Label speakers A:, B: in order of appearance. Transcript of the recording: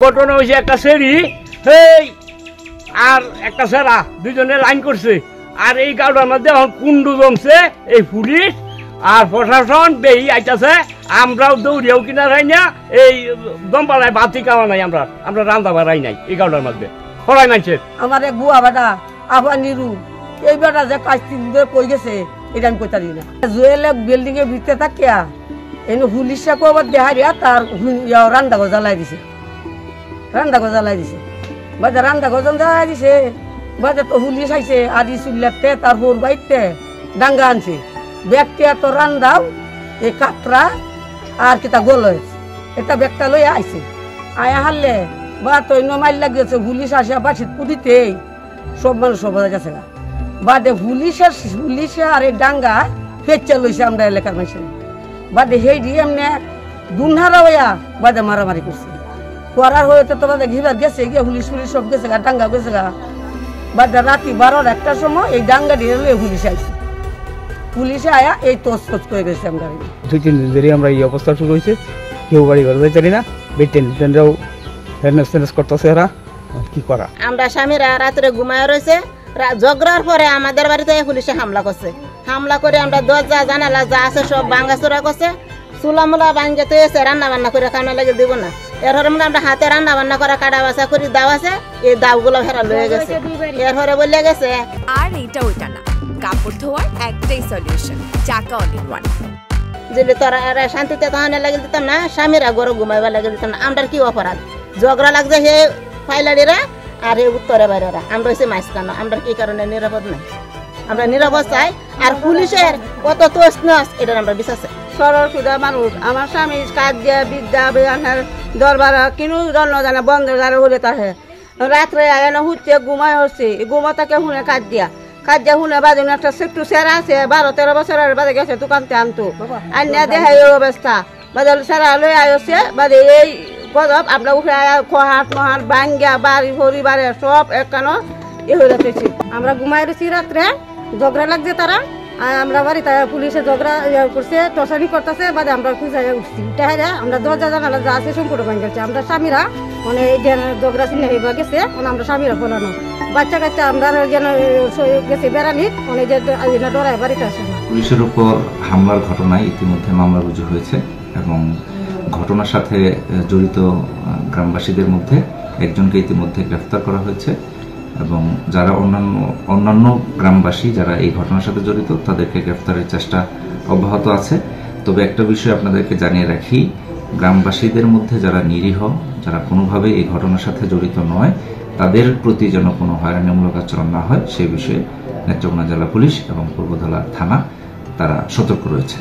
A: ঘটনা হয়েছে একটা সেরি এই আর একটা সেরা দুজনে লাইন করছে আর এই গাড়িটার মধ্যে এখন কুন্ডু জমছে এই পুলিশ আর প্রশাসন বেই আইতাছে আমরাও দৌড়িয়াও কিনা রাই না এই দমপালায় বাতি কামা নাই আমরা রান্না বাড়াই নাই এই গাড়িটার মধ্যে সবাই মানছে
B: আমার এক বুয়া বেটা আবা নিরু এই বেটা যে কাজ কই গেছে এটা আমি কইতারি না জুয়েলে বিল্ডিং এর ভিতরে থাকিয়া এনে পুলিশে কবার দেহারিয়া তার রান্না ঘর জ্বালাই দিছে বাজে রান্না ঘর জ্বালাই দিছে বাজে তো পুলিশ আইছে আদি চুল্লাতে তার বোর বাইতে ডাঙ্গা আনছে ব্যক্তি এত রান্দাও এই কাটরা আর কিতা গোল হয়েছে এটা ব্যাগটা লই আইছে আয়া হারলে বা তো মাইল লাগিয়েছে পুলিশ আসিয়া বাসিত পুদিতে সব মানুষ সব গেছে বাদে পুলিশে আর এই ডাঙ্গা ফেচা লইছে আমরা এলাকার মানুষের বাদে সেই দিয়ে এমনি দুনহারা হইয়া বাদে মারামারি করছে করার হয়েতে তো বাদে ঘিবার গেছে গিয়ে পুলিশ সব গেছে গা ডাঙ্গা গেছে গা বাদে রাতি 12-1টার সময় এই ডাঙ্গা দিয়ে পুলিশে আইছে পুলিশে আয়া এই তোষ করে গেছে আমরা
C: 2-3 দিন ধরে আমরা এই অবস্থা শুরু হয়েছে কেউ বাড়ি ঘরে যাইতারি না বেটেনরাও ফেরনেস করতেছে এরা কি করা
D: আমরা স্বামীরা রাত্রে ঘুমায় রয়েছে ঝগড়ার পরে আমাদের বাড়িতে পুলিশে হামলা করে আমরা দরজা জানালা যা আছে সব ভাঙাচোরা করছে চুলামুলা ভাঙ্গে তো এসে রান্না বান্না করে খাওয়ানো লাগে দিব না এরপরে আমরা হাতে রান্না বান্না করা কাটা বাসা করে দাও আছে এই দাওগুলো ফেরা লয়ে গেছে এরপরে বলে গেছে
E: আর এইটা ওইটা না কাপড় ধোয়ার একটাই সলিউশন চাকা অল ইন ওয়ান
D: যদি তোরা শান্তিতে তখন লাগে দিতাম না স্বামীরা গরু ঘুমাইবা লাগে দিতাম না আমরা কি অপরাধ ঝগড়া লাগছে হে ফাইলারিরা আর হে উত্তরে বাইরেরা আমরা হচ্ছে মাঝখানে আমরা কি কারণে নিরাপদ নাই আমরা নিরাপদ চাই আর পুলিশের কত তোষ নস এটা আমরা বিশ্বাস
B: সরল সুদা মানুষ আমার স্বামী কাজ দিয়ে বিদ্যা বিহানের দরবার কিনু জন্য জানা বন্ধ যারা হলে তাহে রাত্রে এনে হুচ্ছে ঘুমায় হচ্ছে ঘুমাতাকে শুনে কাজ দিয়া শুনে বাজে একটা একটু সেরা আছে 12-13 বছরের বাজে গেছে দোকানতে আনতো আনিয়া দেখে এই অবস্থা বাজে সেরা লই আসছে বাজে এই গজব আপনার উঠে খহাট মহাট বাঙ্গা বাড়ি পরিবারে সব একখানো হয়ে যাচ্ছে আমরা ঘুমাই রয়েছি রাত্রে ঝগড়া লাগছে তারা আমরা বাড়িতে পুলিশে ঝগড়া করছে টসানি করতেছে বাদে আমরা খুঁজে উঠছি উঠে আমরা দরজা জানালা যা আছে সম্পূর্ণ ভাঙ গেছে আমরা স্বামীরা মানে এই ঝগড়া চিনে হইবা গেছে আমরা স্বামীরা ফলানো বাচ্চা কাচ্চা আমরা যেন গেছে বেড়ানি মানে যে ডরাই বাড়িতে আসে না
F: পুলিশের উপর হামলার ঘটনায় ইতিমধ্যে মামলা রুজু হয়েছে এবং ঘটনার সাথে জড়িত গ্রামবাসীদের মধ্যে একজনকে ইতিমধ্যে গ্রেফতার করা হয়েছে এবং যারা অন্যান্য গ্রামবাসী যারা এই ঘটনার সাথে জড়িত তাদেরকে গ্রেফতারের চেষ্টা অব্যাহত আছে তবে একটা বিষয় আপনাদেরকে জানিয়ে রাখি গ্রামবাসীদের মধ্যে যারা নিরীহ যারা কোনোভাবে এই ঘটনার সাথে জড়িত নয় তাদের প্রতি যেন কোনো হয়রানিমূলক আচরণ না হয় সেই বিষয়ে নেত্রকোনা জেলা পুলিশ এবং পূর্বধলা থানা তারা সতর্ক রয়েছে।